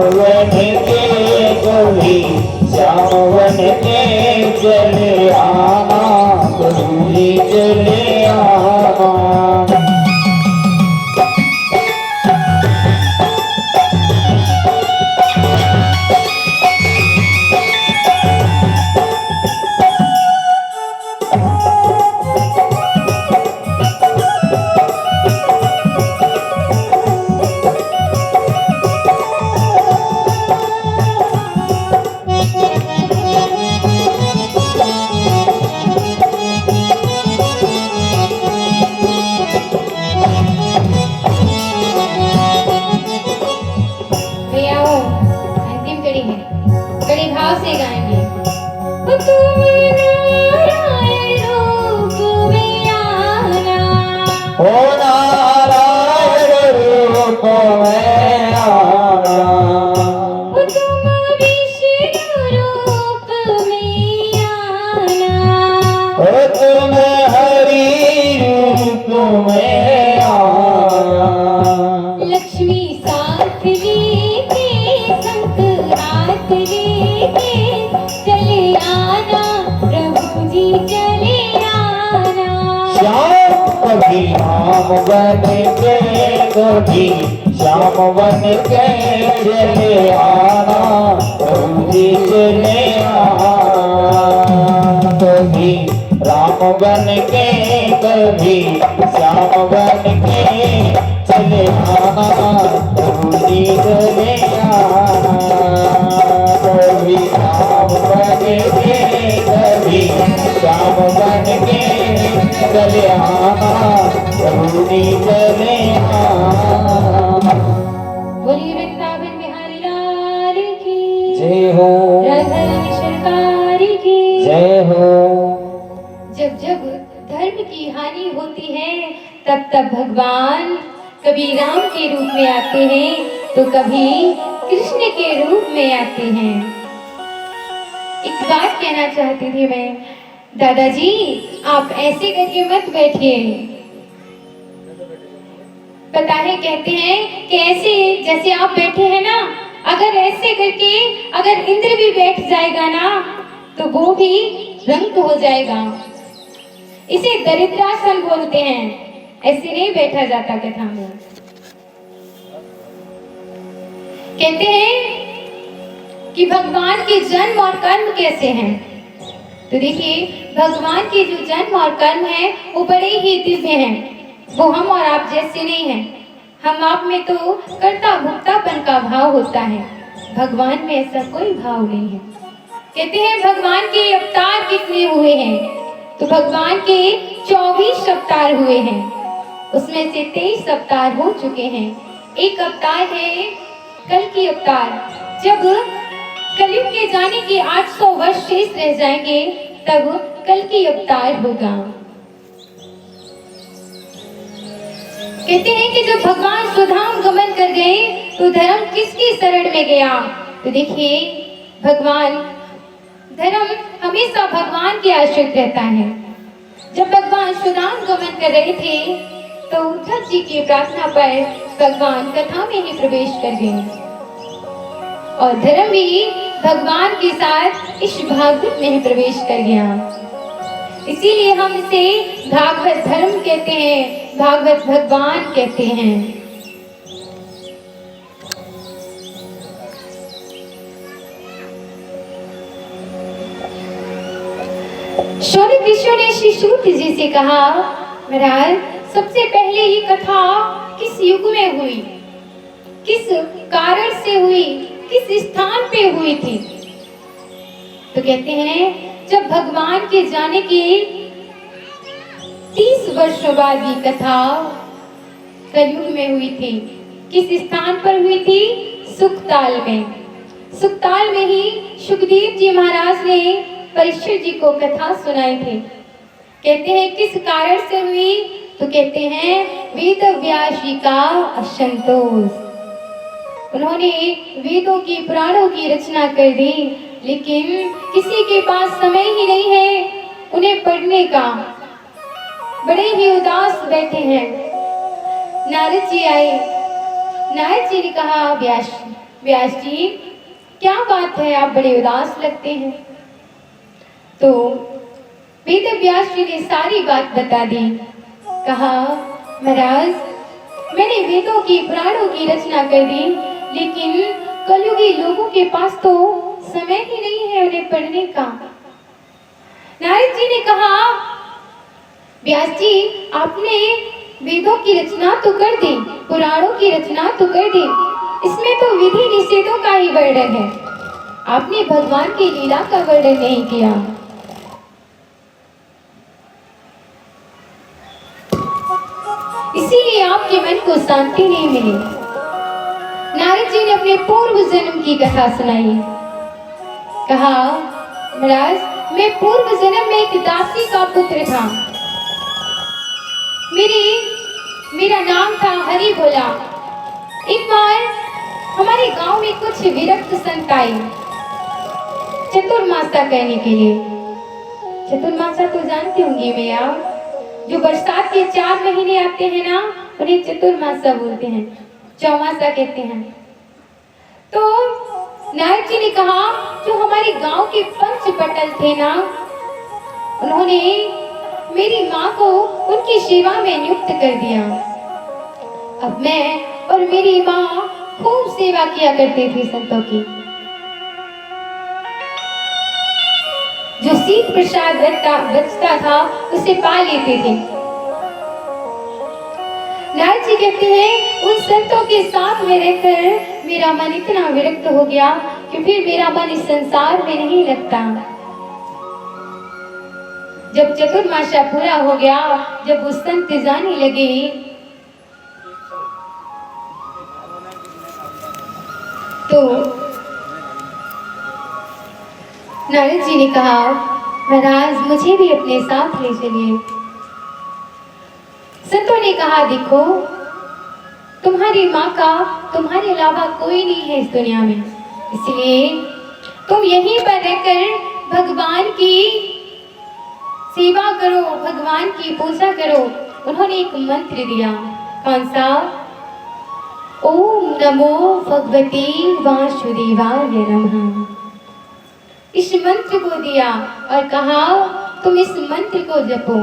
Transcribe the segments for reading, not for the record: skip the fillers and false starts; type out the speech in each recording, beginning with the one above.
One के कभी Shyam one के चले आना, कभी चले आना। श्याम वन के कभी श्याम वन के चले आना, कभी चले आना। कभी राम वन के कभी श्याम वन के चले आना, कभी चले आना। कभी राम वन के कभी श्याम वन के चले आना, कभी चले आना। बोलिए वृंदावन बिहारी लाल की जय हो, राधा रानी सरकार की जय हो। जब जब धर्म की हानि होती है तब तब भगवान कभी राम के रूप में आते हैं तो कभी कृष्ण के रूप में आते हैं। एक बात कहना चाहती थी मैं, दादाजी आप ऐसे करके मत बैठिए। पता है कहते हैं कि ऐसे जैसे आप बैठे हैं ना, अगर ऐसे करके अगर इंद्र भी बैठ जाएगा ना तो वो भी रंग हो जाएगा। इसे दरिद्रासन बोलते हैं, ऐसे नहीं बैठा जाता कथा में। कहते हैं कि भगवान के जन्म और कर्म कैसे हैं, तो देखिए भगवान के जो जन्म और कर्म है वो बड़े ही दिव्य हैं। वो हम और आप जैसे नहीं हैं। हम आप में तो कर्ता भुक्तापन का भाव होता है, भगवान में ऐसा कोई भाव नहीं है। कहते हैं भगवान के अवतार कितने हुए हैं, तो भगवान के 24 अवतार हुए हैं, उसमें से 23 अवतार हो चुके हैं। एक अवतार है कल की अवतार। जब कलयुग के जाने के 800 वर्ष शेष रह जाएंगे तब कल की अवतार होगा। कहते हैं कि जब भगवान स्वधाम गमन कर गए तो धर्म किसकी शरण में गया, तो देखिए भगवान धर्म हमेशा भगवान के आश्रित रहता है। जब भगवान स्वधाम गमन कर रहे थे तो उद्धव जी की प्रार्थना पर भगवान कथा में ही प्रवेश कर गए और धर्म भी भगवान के साथ इस भागवत में ही प्रवेश कर गया। इसीलिए हम इसे भागवत धर्म कहते हैं, भागवत भगवान कहते हैं। शौनक ऋषि ने श्री सूत जी से कहा, महाराज सबसे पहले ये कथा किस युग में हुई, किस कारण से हुई, किस स्थान पे हुई थी, तो कहते हैं जब भगवान के जाने के 30 वर्षों बाद ये कथा कलयुग में हुई थी। किस स्थान पर हुई थी, सुखताल में। सुखताल में ही सुखदेव जी महाराज ने परीक्षित जी को कथा सुनाई थी। कहते हैं किस कारण से हुई, तो कहते हैं वेद व्यास जी का असंतोष। उन्होंने वेदों की पुराणों की रचना कर दी, लेकिन किसी के पास समय ही नहीं है उन्हें पढ़ने का, बड़े ही उदास बैठे हैं। नारद जी आए, नारद जी ने कहा व्यास व्यास जी, क्या बात है, आप बड़े उदास लगते हैं। तो वेद व्यास जी ने सारी बात बता दी। कहा, महाराज, मैंने वेदों की पुराणों की रचना कर दी, लेकिन कलयुगी लोगों के पास तो समय ही नहीं है उन्हें पढ़ने का। नारद जी ने कहा, व्यास जी, आपने वेदों की रचना तो कर दी, पुराणों की रचना तो कर दी, इसमें तो विधि निषेधों का ही वर्णन है, आपने भगवान की लीला का वर्णन नहीं किया। इसीलिए आपके मन को शांति नहीं मिली। नारद जी ने अपने पूर्व जन्म की कथा सुनाई। कहा, महाराज, मैं पूर्व जन्म में एक दासी का पुत्र था। मेरा नाम था हरि भोला। एक बार हमारे गांव में कुछ विरक्त संत आए चतुर्मासा कहने के लिए। चतुर्मासा तो जानते होंगे भैया, जो बरसात के 4 महीने आते हैं ना, उन्हें चतुर्मासा बोलते हैं, चौमासा कहते हैं। तो नारद जी ने कहा, जो हमारे गांव के पंच पटल थे ना, उन्होंने मेरी माँ को उनकी सेवा में नियुक्त कर दिया। अब मैं और मेरी माँ खूब सेवा किया करते थे संतों की। जो शीत प्रसाद बचता था उसे पा लेते थे। नारद जी कहते हैं, उन संतों के साथ में रहकर मेरा मन इतना विरक्त हो गया कि फिर मेरा मन इस संसार में नहीं लगता। जब चतुर्मासा पूरा हो गया, जब वो संत जाने लगे, तो नारद जी ने कहा, महाराज, मुझे भी अपने साथ ले चलिए। संतों ने कहा, देखो, तुम्हारी माँ का तुम्हारे अलावा कोई नहीं है इस दुनिया में, इसलिए तुम यहीं पर रहकर भगवान की सेवा करो, भगवान की पूजा करो। उन्होंने एक मंत्र दिया। कौन सा? ओम नमो भगवते वासुदेवाय नमः। इस मंत्र को दिया और कहा, तुम इस मंत्र को जपो,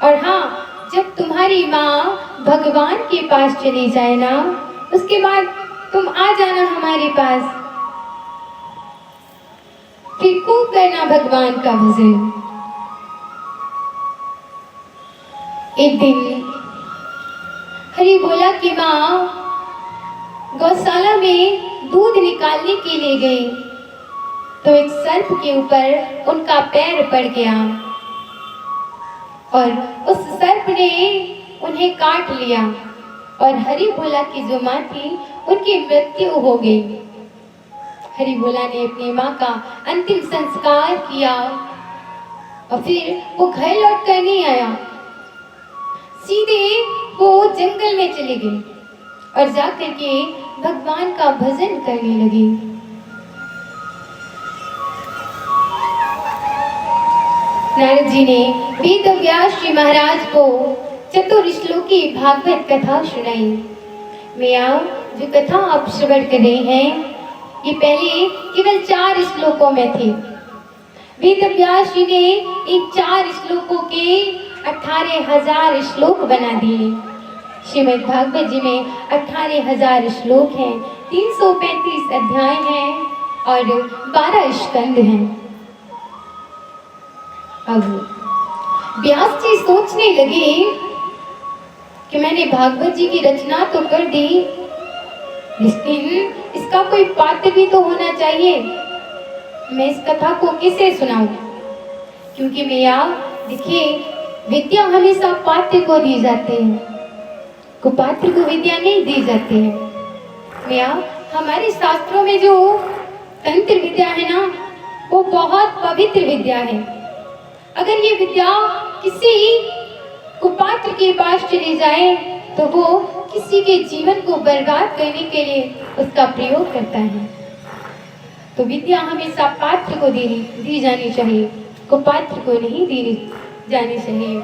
और हाँ, जब तुम्हारी माँ भगवान के पास चली जाए ना, उसके बाद तुम आ जाना हमारे पास, फिर खूब करना भगवान का भजन। एक दिन हरि भोला की माँ गौशाला में दूध निकालने के लिए गई, तो एक सर्प के ऊपर उनका पैर पड़ गया और उस सर्प ने उन्हें काट लिया, और हरि भोला की जो माँ थी उनकी मृत्यु हो गई। हरि भोला ने अपनी माँ का अंतिम संस्कार किया और फिर वो घर लौट कर नहीं आया, सीधे वो जंगल में चली गई और जाकर के भगवान का भजन करने लगी। नारद जी ने वेद व्यास जी महाराज को चतुर्श्लोकी भागवत कथा सुनाई। मैया, जो कथा आप श्रवण कर रहे हैं, ये पहले केवल 4 श्लोकों में थी। वेद व्यास जी ने इन 4 श्लोकों के 18,000 श्लोक बना दिए। श्रीमद् भागवत जी में 18,000 श्लोक हैं, 335 अध्याय हैं और 12 स्कंद हैं। अब व्यास जी सोचने लगे कि मैंने भागवत जी की रचना तो कर दी, लेकिन इसका कोई पात्र भी तो होना चाहिए। मैं इस कथा को किसे सुनाऊं? क्योंकि मैया देखिए, विद्या हमेशा पात्र को दी जाती है, कुपात्र को विद्या नहीं दी जाती है। मैया, हमारे शास्त्रों में जो तंत्र विद्या है ना, वो बहुत पवित्र विद्या है। अगर ये विद्या किसी कुपात्र के पास चली जाए तो वो किसी के जीवन को बर्बाद करने के लिए उसका प्रयोग करता है। तो विद्या हमेशा पात्र को दी जानी चाहिए, कुपात्र को नहीं दी जानी चाहिए।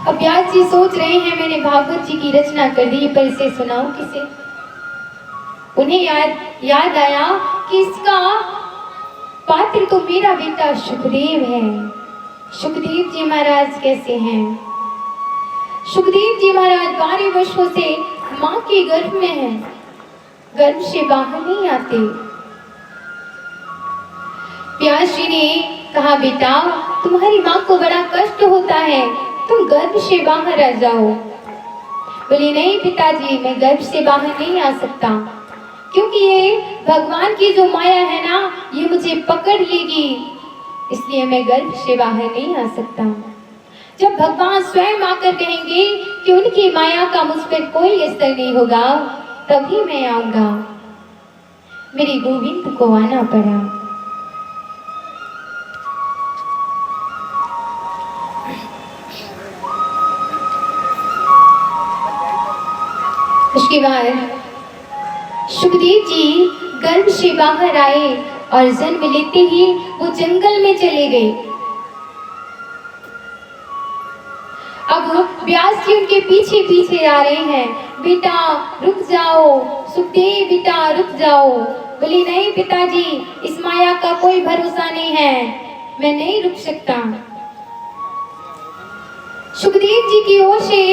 अब व्यास जी सोच रहे हैं, मैंने भागवत जी की रचना कर दी, पर इसे सुनाऊं किसे? उन्हें याद आया कि इसका पात्र तो मेरा बेटा सुखदेव है। सुखदेव जी महाराज कैसे हैं? सुखदेव जी महाराज 12 वर्षों से माँ के गर्भ में हैं, गर्भ से बाहर नहीं आते। व्यास जी ने कहा, बेटा तुम्हारी माँ को बड़ा कष्ट होता है, तुम गर्भ से बाहर आ जाओ। बोले, नहीं पिताजी, मैं गर्भ से बाहर नहीं आ सकता, क्योंकि ये भगवान की जो माया है ना, ये मुझे पकड़ लेगी, इसलिए मैं गर्भ से बाहर नहीं आ सकता। जब भगवान स्वयं आकर कहेंगे कि उनकी माया का मुझ पर कोई असर नहीं होगा, तभी मैं आऊंगा। मेरे गोविंद को आना पड़ा। उसके बाद सुखदेव जी गर्भ से बाहर आए और जन्म लेते ही वो जंगल में चले गए। अब व्यास जी उनके पीछे पीछे आ रहे हैं, बेटा रुक जाओ, सुखदेव बेटा रुक जाओ। बोले, नहीं पिताजी, इस माया का कोई भरोसा नहीं है, मैं नहीं रुक सकता। सुखदेव जी की ओर से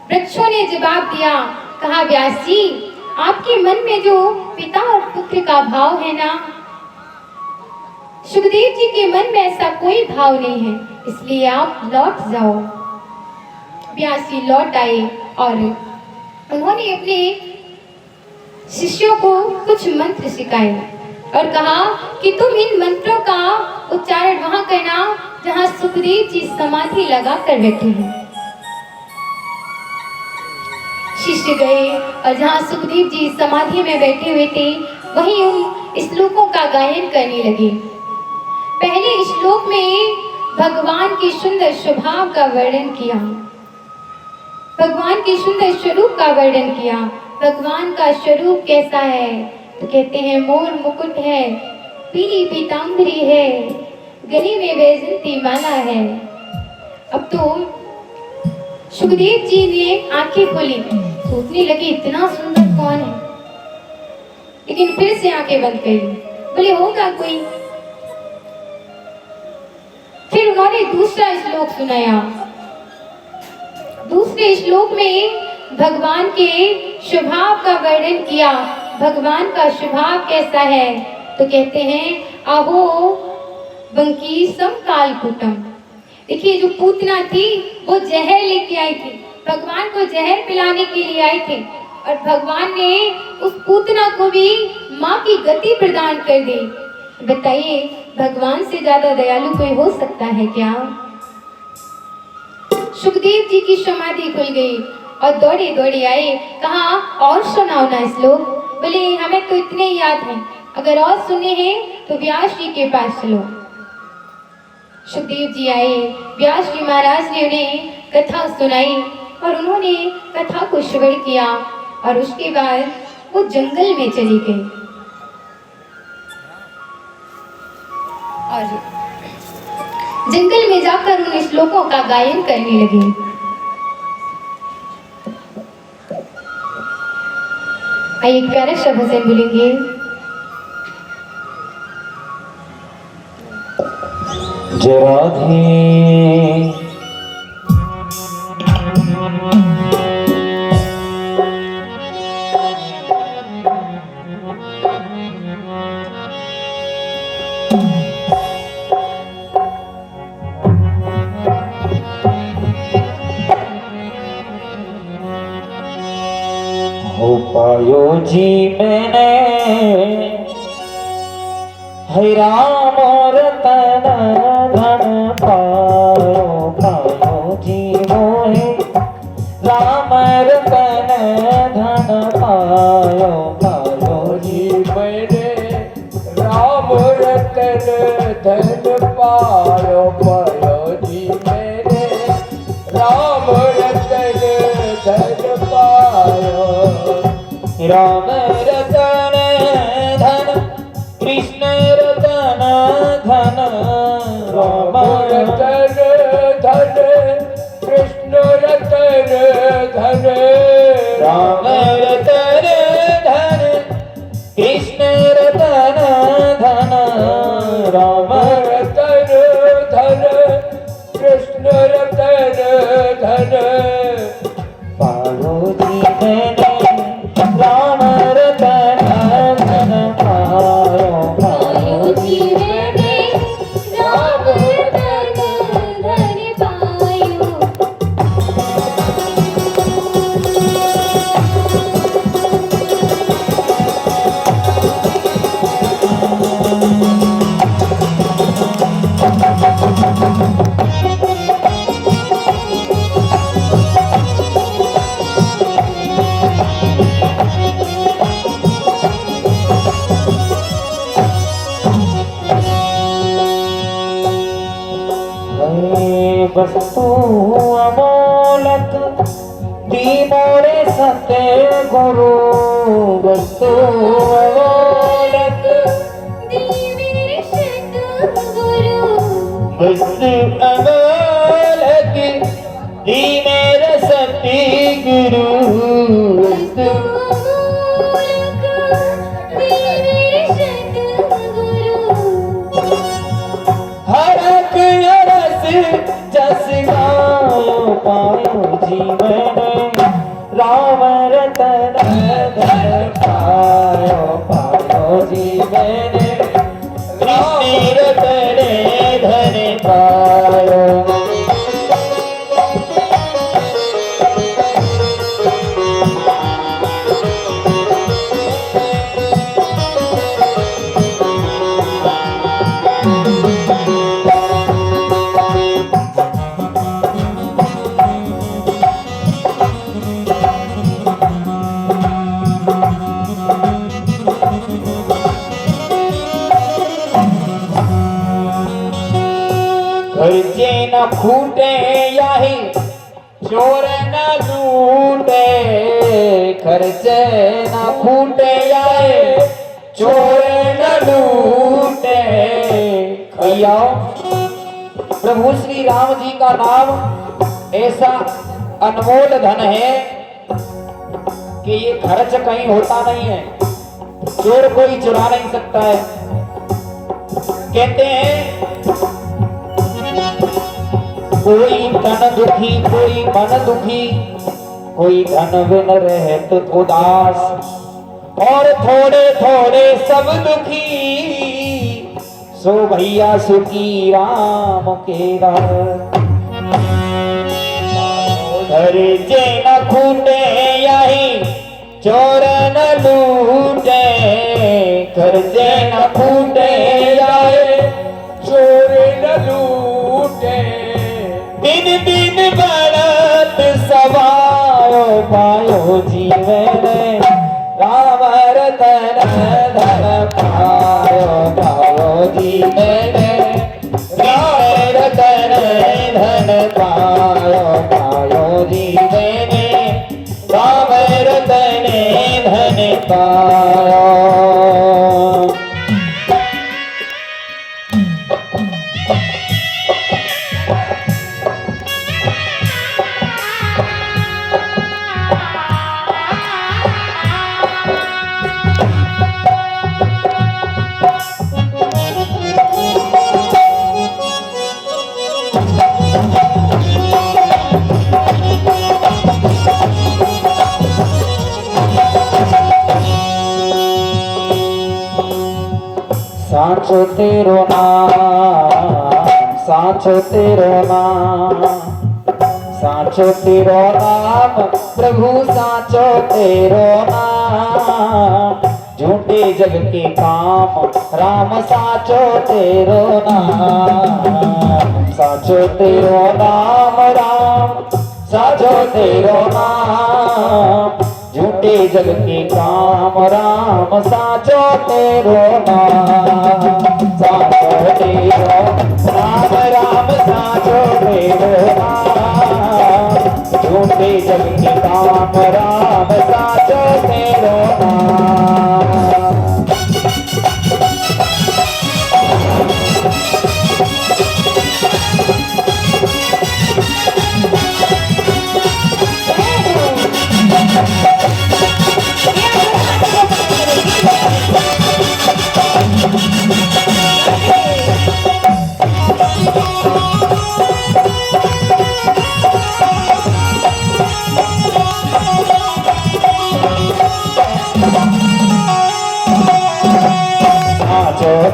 वृक्षों ने जवाब दिया, कहा, व्यास जी आपके मन में जो पिता और पुत्र का भाव है ना, सुखदेव जी के मन में ऐसा कोई भाव नहीं है, इसलिए आप लौट जाओ। व्यास जी लौट आए और उन्होंने अपने शिष्यों को कुछ मंत्र सिखाए और कहा कि तुम इन मंत्रों का उच्चारण वहां करना जहां सुखदेव जी समाधि लगा कर बैठे हैं। शिष्य गए और जहाँ सुखदेव जी समाधि में बैठे हुए थे, वहीं उन श्लोकों का गायन करने लगे। पहले श्लोक में भगवान के सुंदर स्वभाव का वर्णन किया, भगवान के सुंदर स्वरूप का वर्णन किया। भगवान का स्वरूप कैसा है? तो कहते हैं, मोर मुकुट है, पीली पीताम्बरी है, गले में वैजंती माला है। अब तो सुखदेव जी ने आंखें खोली, सोचने लगे इतना सुंदर कौन है, लेकिन फिर से आंखें बंद कर ली। बोले, होगा कोई। फिर उन्होंने दूसरा श्लोक सुनाया। दूसरे श्लोक में भगवान के स्वभाव का वर्णन किया। भगवान का स्वभाव कैसा है? तो कहते हैं, अहो बंकी समकालकूटम। देखिए, जो पूतना थी वो जहर लेके आई थी, भगवान को जहर पिलाने के लिए आई थी, और भगवान ने उस पूतना को भी माँ की गति प्रदान कर दी। बताइए, भगवान से ज्यादा दयालु कोई हो सकता है क्या? सुखदेव जी की समाधि खुल गई और दौड़े दौड़े आए, कहा, और सुनाओ ना श्लोक। बोले, हमें तो इतने याद हैं, अगर और सुने हैं तो व्यास जी के पास चलो। सुखदेव जी आए, व्यास जी महाराज ने उन्हें कथा सुनाई और उन्होंने कथा को श्रवण किया और उसके बाद वो जंगल में चली गई और जंगल में जाकर उन श्लोकों का गायन करने लगी। आइए एक प्यारा सा भजन बोलेंगे। जय राधे हो पायो जी मैंने है राम रतन धन पायो, पायो जी मोहे राम रतन धन पायो, पायो जी मैंने राम रतन धन पायो, पायो जी मैंने राम रतन धन पायो। राम रतन धन कृष्ण रतन धन, राम रतन धन कृष्ण रतन धन, राम रतन धन वस्तु अमोलक दी मोरे सत्य गुरु वस्तु अमोलक वस्तु अमोलक दी मेरे सत्य गुरु वस्तु हरक रस जस गायो पायो जीवन राम रतन धन पायो पायो जीवन कृष्ण रतन धन पायो खर्चे न फूटे याही चोर न लूटे खर्चे न फूटे याही चोर न लूटे भैया प्रभु श्री राम जी का नाम ऐसा अनमोल धन है कि ये खर्च कहीं होता नहीं है, चोर कोई चुरा नहीं सकता है। कहते हैं कोई तन दुखी कोई मन दुखी कोई धन बिन रहत उदास और थोड़े थोड़े सब दुखी सो भैया सुखी राम के दास खर्चे न खूटे यही चोर न लूटे खर्चे न खूटे यही चोर न लूटे दिन दिन बढ़त सवायो पायो जीवन राम रतन धन पायो पायो जीवन राम रतन धन पायो पायो जीवन राम रतन धन पायो। साचो तेरो नाम साचो तेरो नाम साचो तेरो नाम प्रभु साचो तेरो नाम झूठे जग के काम राम साचो तेरो नाम साचो तेरो नाम राम साचो तेरो नाम झूठे जग के काम राम साचो तेरो नाम साचो तेरो नाम राम साचो तेरो नाम झूठे जग के काम राम साचो तेरो नाम।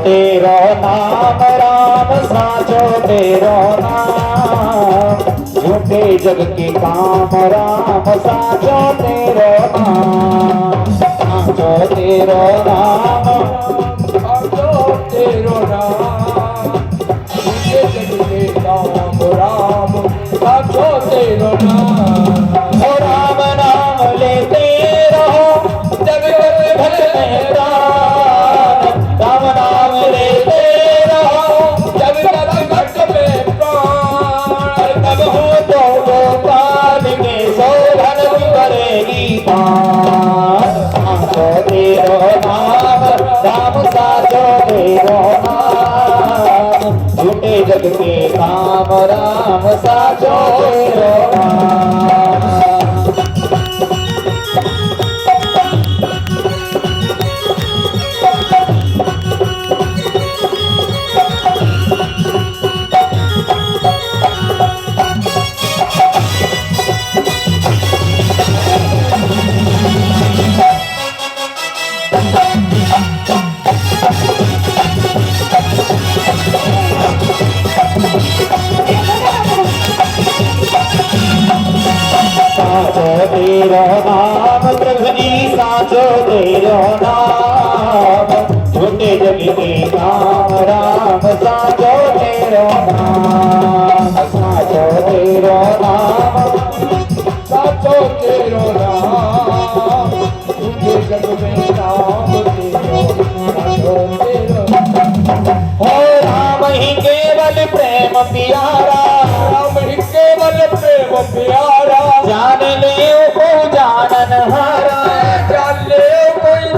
तेरो नाम राम साचो तेरो नाम झूठे जग के काम राम साचो तेरो नाम साचो तेरो नाम साचो तेरो नाम झूठे जग के काम राम साचो तेरो नाम। ओ राम नाम लेते रहो जग जग भले प्राण राम नाम लेते रहो जब तक घट में प्राण राम साचो तेरो नाम। साचो तेरो नाम प्रभु जी साचो तेरो नाम, झूठे जग के काम राम साचो तेरो नाम। साचो तेरो नाम साचो तेरो नाम, तुझे जग में नाम तेरो, साचो तेरो हो राम ही केवल प्रेम प्यारा, राम ही केवल प्रेम प्यारा, जान ले